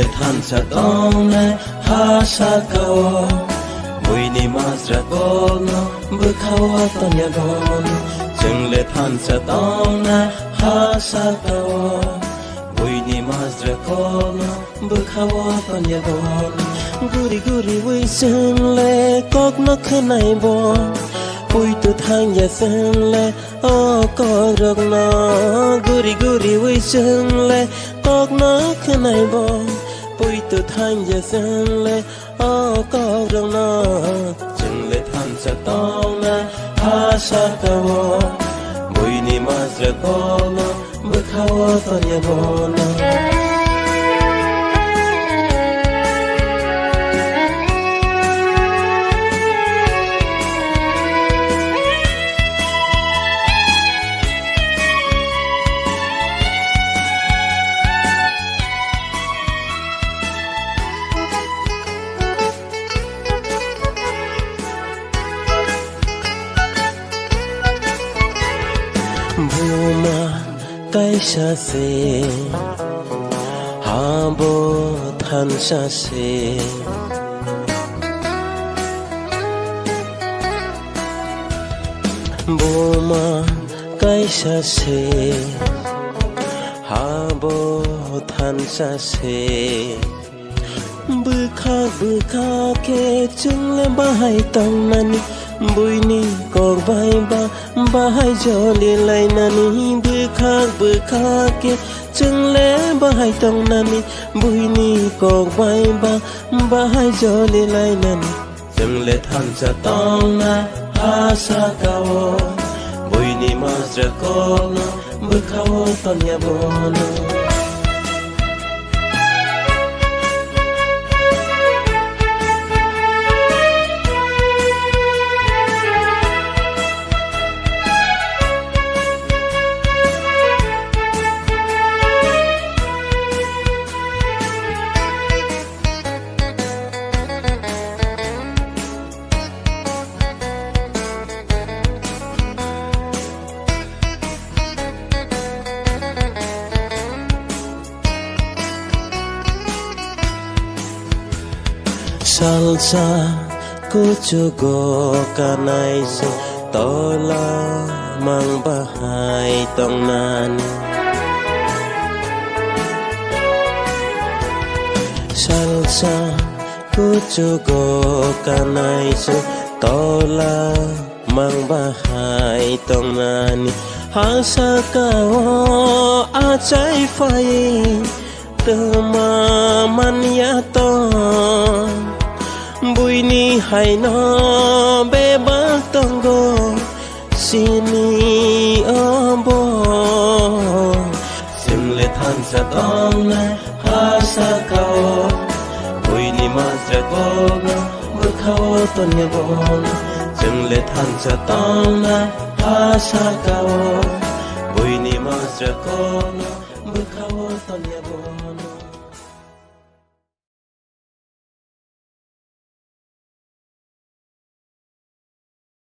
le than sa tong na ha sa kao bui ni masra kono bukhawa tanya gon chung le than sa tong na ha sa kao bui ni masra kono bukhawa tanya gon guri guri wi sen le kok no khnai bo bui tu thang ya sen le o ko rok no guri guri wi sen le kok no khnai bo bui tu thang ya sen le o ko rok no chung le than sa tong na ha sa ka wo bui ni ma sa ko no bu kha wo to ya bo no Buma kaisa se habo than sa se Buma kaisa se habo than sa se bukha ke chung le bahai tong nani bui ni kong vai ba bahai joli lai nani bukha ke chung le bahai tong nani bui ni kong vai ba bahai joli lai nani chung le than sa tong na ha sa ka wo bui ni ma sa ko no bukha wo ton ya bo no salsa kuchugo kanai se tola mang bahai tong nani salsa kuchugo kanai se tola mang bahai tong nani hasa kao a chai phai tama man ya to bui ni hai no be ba tong go sini ombo sim le than sa tong na ha sa kao bui ni ma sa ko no bu khao ton ya bo sim le than sa tong na ha sa kao bui ni ma sa ko no bu khao ton ya